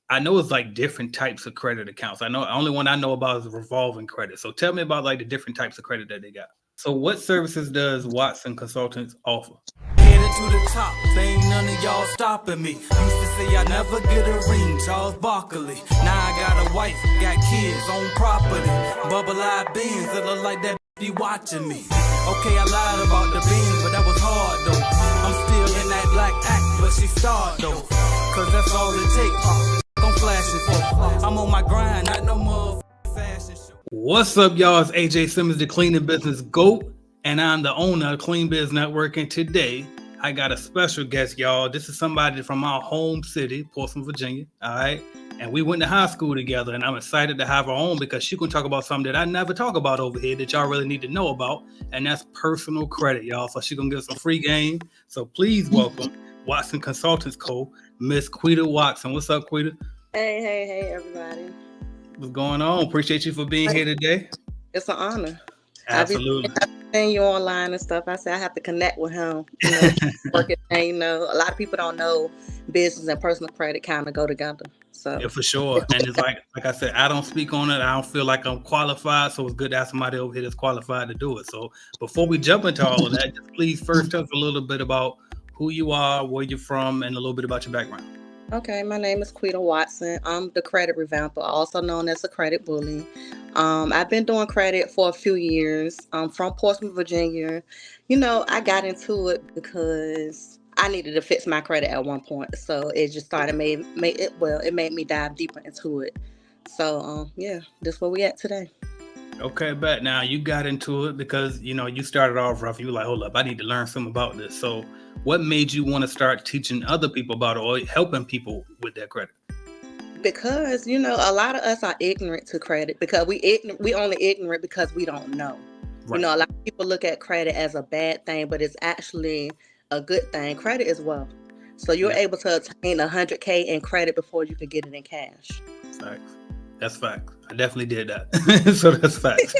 I know it's like different types of credit accounts. I know only one I know about is revolving credit. So tell me about like the different types of credit that they got. So what services does Watson Consultants offer? Headed to the top, there ain't none of y'all stopping me. Used to say I never get a ring, Charles Barkley. Now I got a wife, got kids, own property. Bubble eyed beans that look like that be watching me. Okay, I lied about the beans, but that was hard though. I'm still in that black act, but she starred though. Cause that's all it takes. I'm flashing for. I'm on my grind, not no more fashion show. What's up, y'all? It's AJ Simmons, the Cleaning Business GOAT, and I'm the owner of Clean Biz Network. And today, I got a special guest, y'all. This is somebody from our home city, Portsmouth, Virginia. All right, and we went to high school together, and I'm excited to have her on because she can talk about something that I never talk about over here that y'all really need to know about, and that's personal credit, y'all. So she's gonna give us some free game. So please welcome Watson Consultants Co. Miss Quita Watson. What's up, Quita? Hey, everybody. What's going on? Appreciate you for being here today. It's an honor. Absolutely. I've seen you online and stuff. I said I have to connect with him. Working, a lot of people don't know business and personal credit kind of go together. So yeah, for sure. And it's like I said, I don't speak on it. I don't feel like I'm qualified. So it's good to have somebody over here that's qualified to do it. So before we jump into all of that, just please first tell us a little bit about who you are, where you're from, and a little bit about your background. Okay, my name is Quita Watson. I'm the credit revamper, also known as a credit bully. I've been doing credit for a few years. I'm from Portsmouth, Virginia. I got into it because I needed to fix my credit at one point. So it just started it made me dive deeper into it. So that's where we at today. Okay, but now you got into it because you started off rough. You were like, hold up, I need to learn something about this. So what made you want to start teaching other people about it or helping people with their credit? Because a lot of us are ignorant to credit because we only ignorant because we don't know. Right. A lot of people look at credit as a bad thing, but it's actually a good thing. Credit is wealth. So you're able to obtain $100K in credit before you can get it in cash. Facts. That's facts. I definitely did that. So that's facts.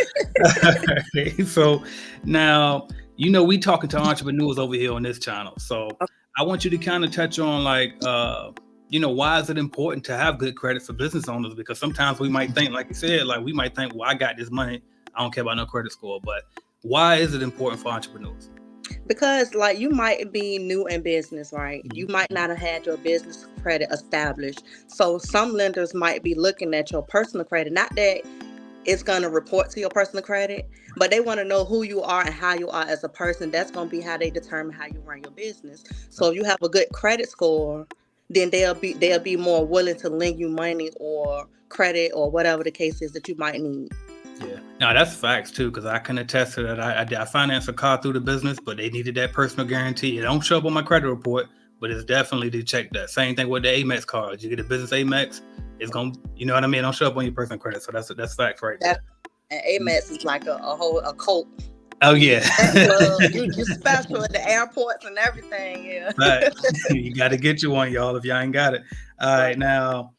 So now, we talking to entrepreneurs over here on this channel. So I want you to kind of touch on why is it important to have good credit for business owners? Because sometimes we might think, like you said, we might think, well, I got this money. I don't care about no credit score. But why is it important for entrepreneurs? Because you might be new in business, right? Mm-hmm. You might not have had your business credit established. So some lenders might be looking at your personal credit, not that it's going to report to your personal credit, but they want to know who you are and how you are as a person. That's going to be how they determine how you run your business. So if you have a good credit score, then they'll be more willing to lend you money or credit or whatever the case is that you might need. Yeah, no, that's facts too, because I can attest to that. I financed a car through the business, but they needed that personal guarantee. It don't show up on my credit report, but it's definitely to check that. Same thing with the Amex cards. You get a business Amex, it's gonna, you know what I mean? It don't show up on your personal credit, so that's facts right there. And Amex is like a cult. Oh yeah, you special at the airports and everything. Yeah, right. You got to get you one, y'all. If y'all ain't got it, all right. Now,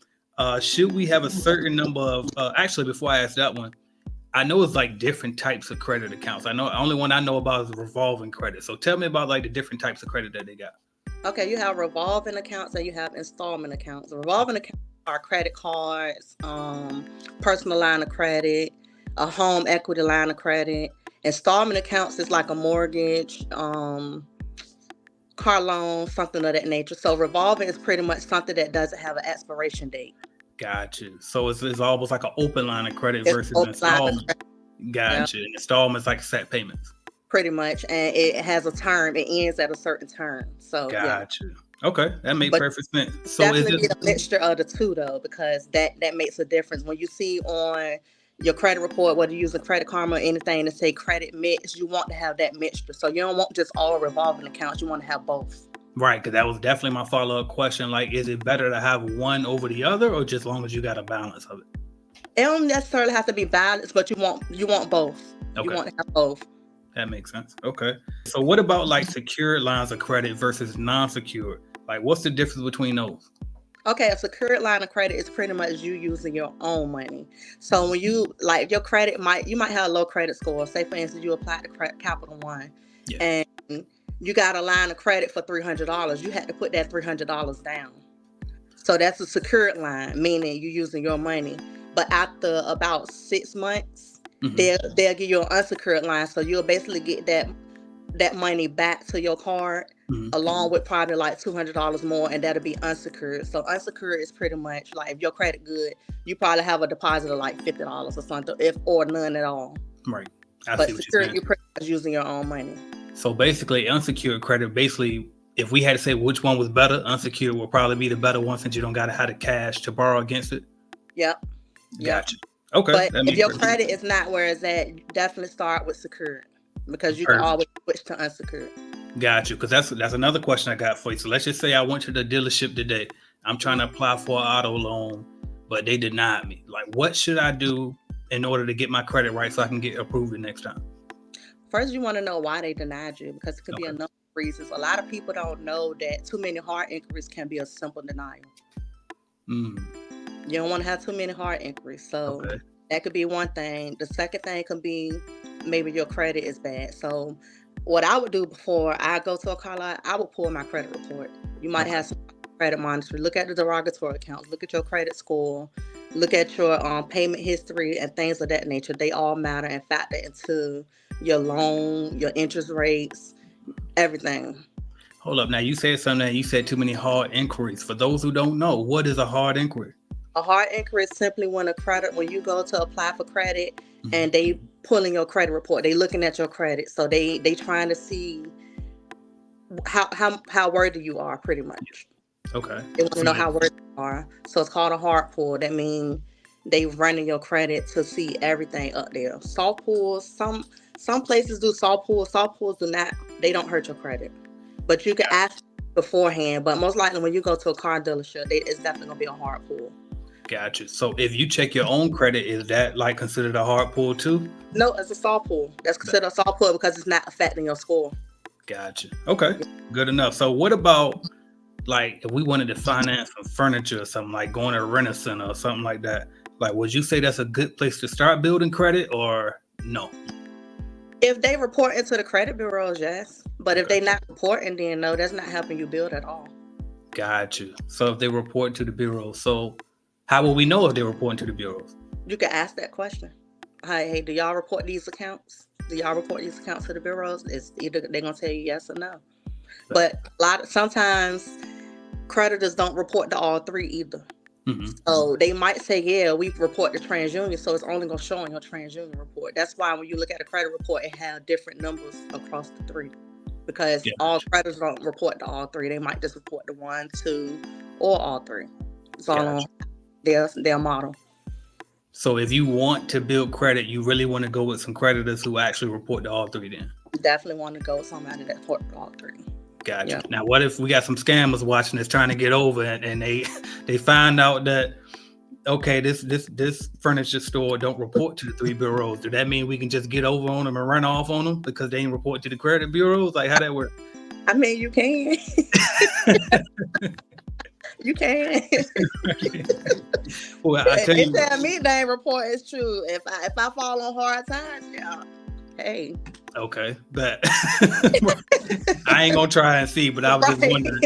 should we have a certain number of? Actually, before I ask that one. I know it's like different types of credit accounts. I know only one I know about is revolving credit. So tell me about the different types of credit that they got. Okay, you have revolving accounts and you have installment accounts. Revolving accounts are credit cards, personal line of credit, a home equity line of credit. Installment accounts is like a mortgage, car loan, something of that nature. So revolving is pretty much something that doesn't have an expiration date. Got you. So it's almost like an open line of credit versus installment. Got you. And installments like set payments. Pretty much. And it has a term. It ends at a certain term. So got you. Okay. That makes perfect sense. So definitely a mixture of the two though, because that makes a difference. When you see on your credit report, whether you're using Credit Karma or anything to say credit mix, you want to have that mixture. So you don't want just all revolving accounts. You want to have both. Right, because that was definitely my follow-up question. Is it better to have one over the other, or just as long as you got a balance of it? It don't necessarily have to be balanced, but you want both. Okay. You want to have both. That makes sense. Okay. So what about secured lines of credit versus non-secured? What's the difference between those? Okay, a secured line of credit is pretty much you using your own money. So when you your credit you might have a low credit score. Say for instance, you applied to Capital One, and you got a line of credit for $300. You had to put that $300 down. So that's a secured line, meaning you're using your money. But after about 6 months, they'll give you an unsecured line. So you'll basically get that money back to your card, along with probably like $200 more, and that'll be unsecured. So unsecured is pretty much like if your credit good, you probably have a deposit of like $50 or something, or none at all. Right. But secured, you're pretty much using your own money. So basically, unsecured credit, basically, if we had to say which one was better, unsecured will probably be the better one since you don't got to have the cash to borrow against it. Yep. Gotcha. Okay. But if your credit is not where it's at, you definitely start with secured, because you can always switch to unsecured. Got you. Because that's another question I got for you. So let's just say I went to the dealership today. I'm trying to apply for an auto loan, but they denied me. Like, what should I do in order to get my credit right so I can get approved the next time? First, you want to know why they denied you, because it could be a number of reasons. A lot of people don't know that too many hard inquiries can be a simple denial. You don't want to have too many hard inquiries. So that could be one thing. The second thing could be maybe your credit is bad. So what I would do before I go to a car lot, I would pull my credit report. You might have some credit monitoring. Look at the derogatory accounts. Look at your credit score. Look at your payment history and things of that nature. They all matter and factor into your loan, your interest rates, everything. Hold up. Now, you said something. You said too many hard inquiries. For those who don't know, what is a hard inquiry? A hard inquiry is simply when you go to apply for credit and they pulling your credit report. They looking at your credit. So they trying to see how worthy you are, pretty much. Okay. They want to know how worthy you are. So it's called a hard pull. That means they running your credit to see everything up there. Soft pulls, some places do soft pulls. Soft pulls they don't hurt your credit. But you can ask beforehand. But most likely when you go to a car dealership, it's definitely gonna be a hard pull. Gotcha. So if you check your own credit, is that like considered a hard pull too? No, it's a soft pull. That's considered a soft pull because it's not affecting your score. Gotcha. Okay. Good enough. So what about like if we wanted to finance some furniture or something, like going to a rent center or something like that? Like, would you say that's a good place to start building credit or no? If they report into the credit bureaus, yes. But if they're not reporting, then no, that's not helping you build at all. Gotcha. So if they report to the bureau, so how will we know if they're reporting to the bureaus? You can ask that question. Hey, do y'all report these accounts? Do y'all report these accounts to the bureaus? It's either they're gonna tell you yes or no. But sometimes creditors don't report to all three either. So they might say, yeah, we report to TransUnion, so it's only gonna show on your TransUnion report. That's why when you look at a credit report, it has different numbers across the three. Because all creditors don't report to all three. They might just report to 1, 2, or all three. It's all on their model. So if you want to build credit, you really want to go with some creditors who actually report to all three then? You definitely want to go with somebody that report to all three. Gotcha. Yeah. Now, what if we got some scammers watching this trying to get over it and they find out that, okay, this furniture store don't report to the three bureaus? Does that mean we can just get over on them and run off on them because they ain't report to the credit bureaus? Like, how that work? I mean, you can. You can. Well, I tell you, tell me they ain't report is true. If I fall on hard times, yeah. Hey. Okay, but I ain't gonna try and see. But I was just wondering.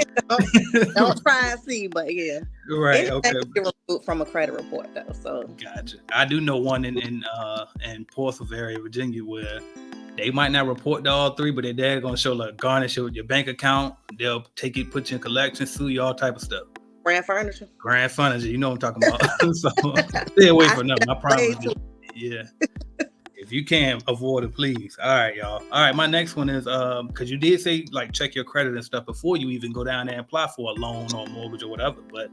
Don't try and see, but yeah. Right. Okay. Removed from a credit report though. So. Gotcha. I do know one in Portsmouth area, Virginia, where they might not report to all three, but they're gonna show like garnish your bank account. They'll take it, put you in collection, sue you, all type of stuff. Grand furniture. You know what I'm talking about. So stay away from them. I promise you. Yeah. If you can avoid it, please. All right, y'all. All right, my next one is because you did say like check your credit and stuff before you even go down there and apply for a loan or a mortgage or whatever. But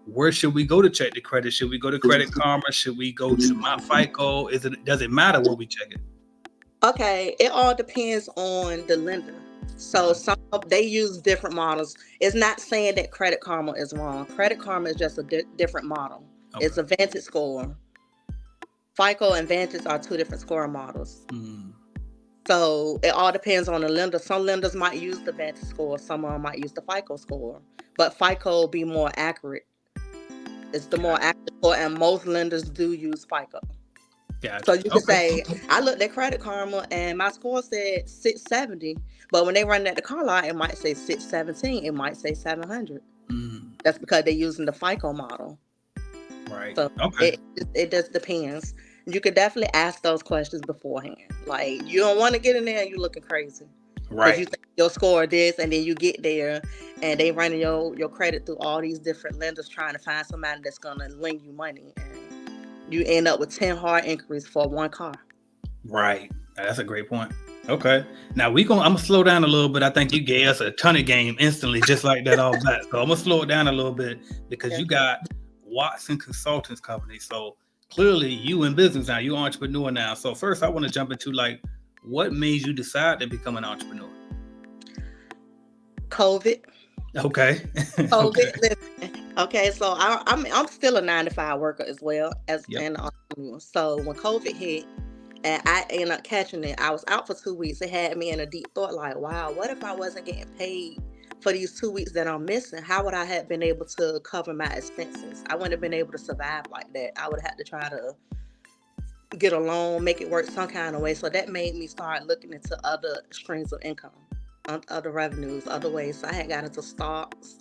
where should we go to check the credit? Should we go to Credit Karma? Should we go to My FICO? Does it matter where we check it? Okay, it all depends on the lender. So they use different models. It's not saying that Credit Karma is wrong. Credit Karma is just a different model. Okay. It's a Vantage score. FICO and Vantage are two different score models. So it all depends on the lender. Some lenders might use the Vantage score. Some of them might use the FICO score. But FICO will be more accurate. It's the more accurate score, and most lenders do use FICO. Gotcha. So you can say, I looked at Credit Karma and my score said 670, but when they run at the car lot, it might say 617. It might say 700. That's because they're using the FICO model. Right. So Okay. it just depends. You could definitely ask those questions beforehand. Like, you don't want to get in there and you looking crazy. Because Right. you think you'll score this, and then you get there and they running your credit through all these different lenders trying to find somebody that's gonna lend you money, and you end up with 10 hard inquiries for one car. Right. That's a great point. Okay. Now I'm gonna slow down a little bit. I think you gave us a ton of game instantly, just like that all back. So I'm gonna slow it down a little bit because you got Watson Consultants Company. So clearly you in business now, you entrepreneur now. So first I want to jump into like what made you decide to become an entrepreneur? COVID. Okay. COVID. Listen. Okay, so I'm still a 9-to-5 worker as well as an entrepreneur. So when COVID hit and I ended up catching it, I was out for 2 weeks. It had me in a deep thought, like, wow, what if I wasn't getting paid for these 2 weeks that I'm missing? How would I have been able to cover my expenses? I wouldn't have been able to survive like that. I would have had to try to get a loan, make it work some kind of way. So that made me start looking into other streams of income, other revenues, other ways. So I had got into stocks,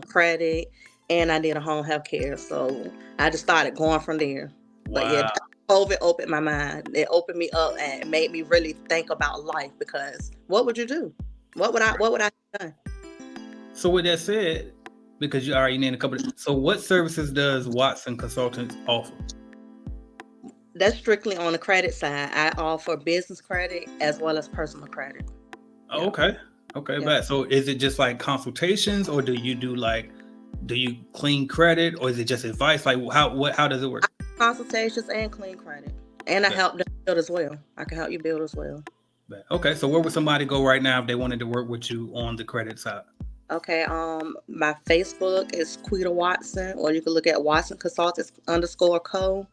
credit, and I did a home health care. So I just started going from there. Wow. But yeah, COVID opened my mind. It opened me up and made me really think about life, because what would you do? What would I have done? So with that said, because you already named a couple so what services does Watson Consultants offer? That's strictly on the credit side. I offer business credit as well as personal credit. Oh, okay. Okay, Yeah. but so is it just like consultations, or do you clean credit, or is it just advice? Like how does it work? Consultations and clean credit. And I help them build as well. I can help you build as well. Okay, so where would somebody go right now if they wanted to work with you on the credit side? Okay, my Facebook is Quita Watson, or you can look at Watson Consultants _co.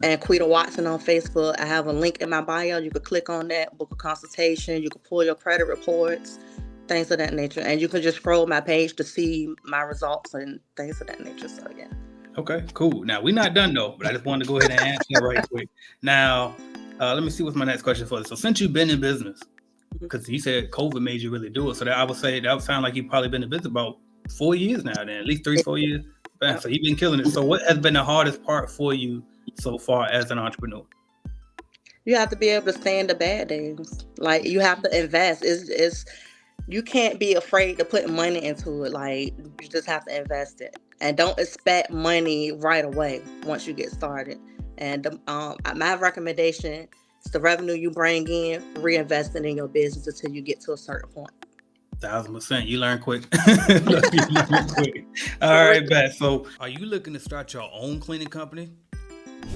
And Quita Watson on Facebook. I have a link in my bio. You could click on that, book a consultation. You can pull your credit reports, things of that nature. And you can just scroll my page to see my results and things of that nature. So, yeah. Okay, cool. Now, we're not done, though, but I just wanted to go ahead and answer that right quick. Now, let me see what's my next question for this. So, since you've been in business, because you said COVID made you really do it, so that I would say that would sound like you've probably been in business about 4 years now, then, at least 3-4 years. So, you've been killing it. So, what has been the hardest part for you so far as an entrepreneur? You have to be able to stand the bad days. Like, you have to invest. You can't be afraid to put money into it. Like, you just have to invest it, and don't expect money right away once you get started. And my recommendation is the revenue you bring in, reinvest it in your business until you get to a certain point. 1,000%. You learn quick. All right, Beth. So, are you looking to start your own cleaning company?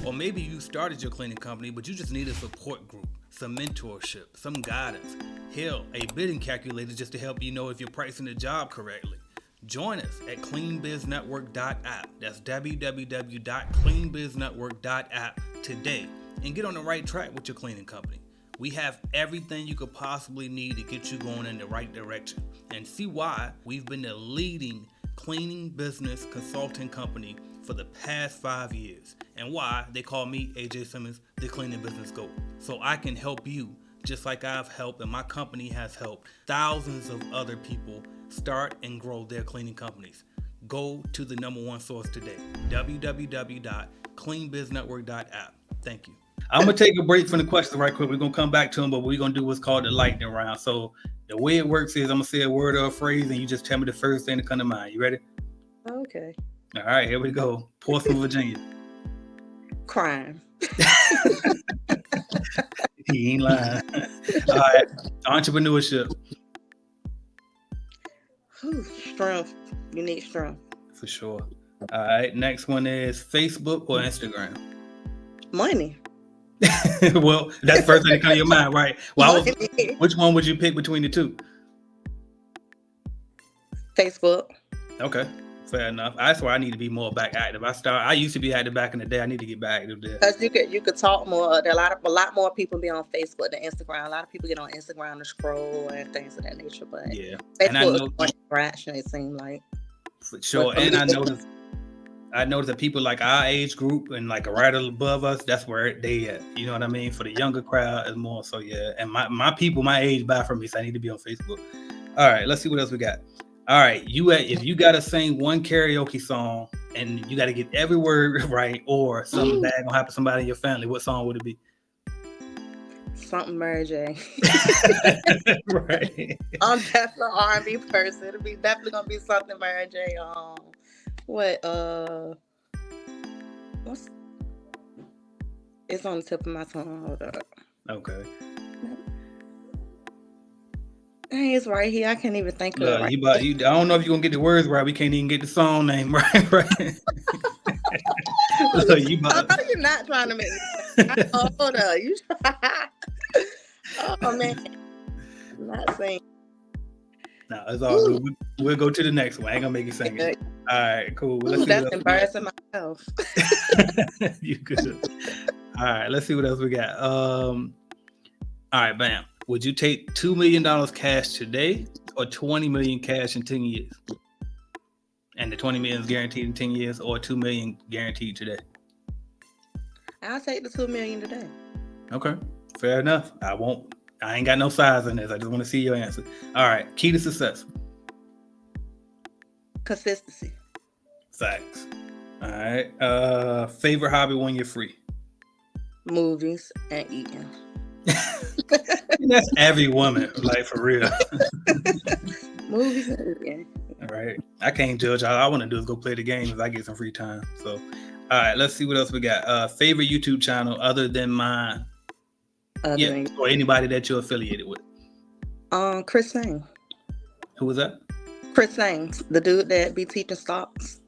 Or maybe you started your cleaning company, but you just need a support group, some mentorship, some guidance. Hell, a bidding calculator just to help you know if you're pricing the job correctly. Join us at cleanbiznetwork.app. That's www.cleanbiznetwork.app today and get on the right track with your cleaning company. We have everything you could possibly need to get you going in the right direction, and see why we've been the leading cleaning business consulting company for the past 5 years, and why they call me, AJ Simmons, the cleaning business GOAT. So I can help you just like I've helped, and my company has helped thousands of other people start and grow their cleaning companies. Go to the #1 source today, www.cleanbiznetwork.app. Thank you. I'm going to take a break from the questions right quick. We're going to come back to them, but we're going to do what's called the lightning round. So the way it works is I'm going to say a word or a phrase, and you just tell me the first thing that comes to mind. You ready? Okay. All right, here we go. Portsmouth, Virginia. Crime. He ain't lying. All right, entrepreneurship. Strength. You need strength. For sure. All right, next one is Facebook or Instagram? Money. Well, that's the first thing that comes to your mind, right? Well, which one would you pick between the two? Facebook. Okay, fair enough. That's where I need to be more back active. I used to be active back in the day. I need to get back active there. Because you could talk more. There are a lot more people be on Facebook than Instagram. A lot of people get on Instagram to scroll and things of that nature. But yeah, Facebook is more interaction, it seems like. For sure. And I noticed that people like our age group and like right above us, that's where they at. You know what I mean? For the younger crowd is more so, yeah. And my people, my age buy from me, so I need to be on Facebook. All right, let's see what else we got. All right, if you gotta sing one karaoke song and you gotta get every word right, or something bad gonna happen to somebody in your family, what song would it be? Something Mary J. Right. I'm definitely an R&B person. It'll be definitely gonna be something Mary J. What what's it's on the tip of my tongue. Hold up. Okay. Dang, it's right here. I can't even think of it right. I don't know if you're gonna get the words right. We can't even get the song name right. Right. Look, I know you're not trying to make me. Oh, hold up. You oh man. I'm not saying. No, it's all good. We'll go to the next one. I ain't gonna make you sing it. All right, cool. Ooh, that's embarrassing myself. You good. All right, let's see what else we got. All right, bam. Would you take $2 million cash today or 20 million cash in 10 years? And the 20 million is guaranteed in 10 years, or 2 million guaranteed today? I'll take the 2 million today. Okay, fair enough. I ain't got no size in this. I just want to see your answer. All right, key to success. Consistency. Facts. All right. Favorite hobby when you're free? Movies and eating. That's every woman, like, for real. Movies and eating. All right. I can't judge. All I want to do is go play the game if I get some free time. So, all right, let's see what else we got. Favorite YouTube channel other than mine? Or anybody that you're affiliated with? Chris Sang. Who was that? Chris Sang, the dude that be teaching stocks.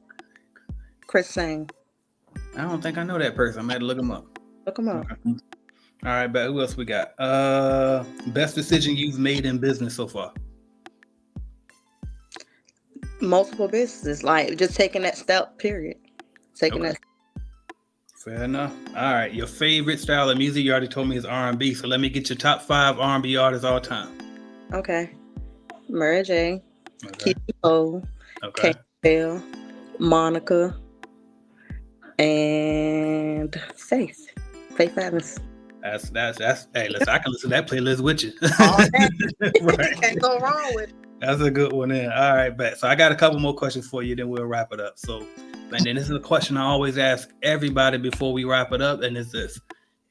Chris Sang. I don't think I know that person. I'm gonna have to look him up. Look him up. Okay. All right, but who else we got? Best decision you've made in business so far? Multiple businesses, like just taking that step, period. That. Fair enough. All right, your favorite style of music, you already told me, is R&B. So let me get your top 5 R&B artists all time. Okay. Mary J. Keisha Cole. Okay. Bell, Monica, and Faith Evans. That's hey, listen, I can listen to that playlist with you. Right. Can't go wrong with it. That's a good one then. All right, bet. So I got a couple more questions for you, then we'll wrap it up. So, and then this is a question I always ask everybody before we wrap it up, and it's this.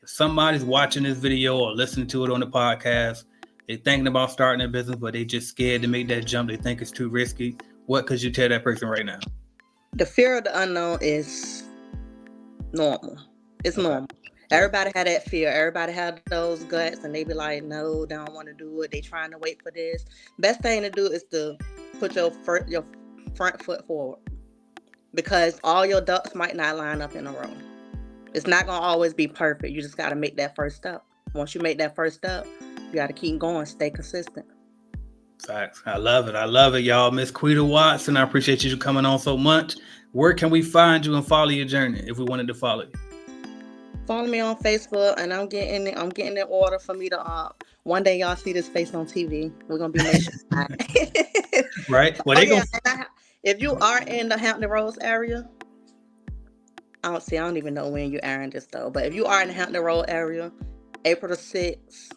If somebody's watching this video or listening to it on the podcast, they're thinking about starting a business, but they just scared to make that jump. They think it's too risky. What could you tell that person right now? The fear of the unknown is normal. It's normal. Everybody had that fear. Everybody had those guts, and they be like, no, they don't want to do it. They trying to wait for this. Best thing to do is to put your front foot forward, because all your ducks might not line up in a row. It's not going to always be perfect. You just got to make that first step. Once you make that first step, you got to keep going, stay consistent. Facts. I love it, y'all. Miss Quita Watson, I appreciate you coming on so much. Where can we find you and follow your journey if we wanted to follow you? Follow me on Facebook, and I'm getting in order for me to one day y'all see this face on TV. We're gonna be nationwide. Right. Well, if you are in the Hampton Roads area, I don't even know when you're airing this though, but if you are in the Hampton Roads area, April the 6th,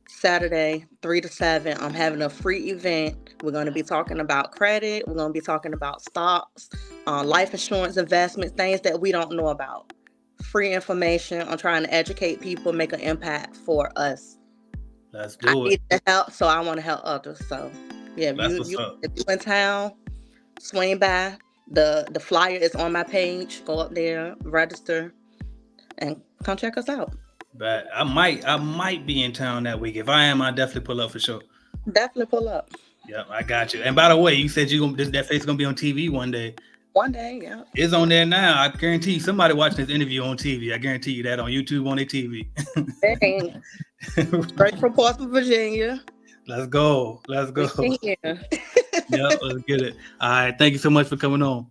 Saturday, 3 to 7, I'm having a free event. We're going to be talking about credit. We're going to be talking about stocks, life insurance, investments, things that we don't know about. Free information. I'm trying to educate people, make an impact for us. Let's do it. I need the help, so I want to help others. So, yeah, if you're in town, swing by. The flyer is on my page. Go up there, register, and come check us out. But I might be in town that week. If I am, I'll definitely pull up for sure. Definitely pull up. Yeah, I got you. And by the way, you said that face gonna be on TV one day. One day, yeah. It's on there now. I guarantee you somebody watching this interview on TV. I guarantee you that on YouTube, on their TV. Dang. Straight from Portsmouth, Virginia. Let's go. Yeah. Yeah, let's get it. All right. Thank you so much for coming on.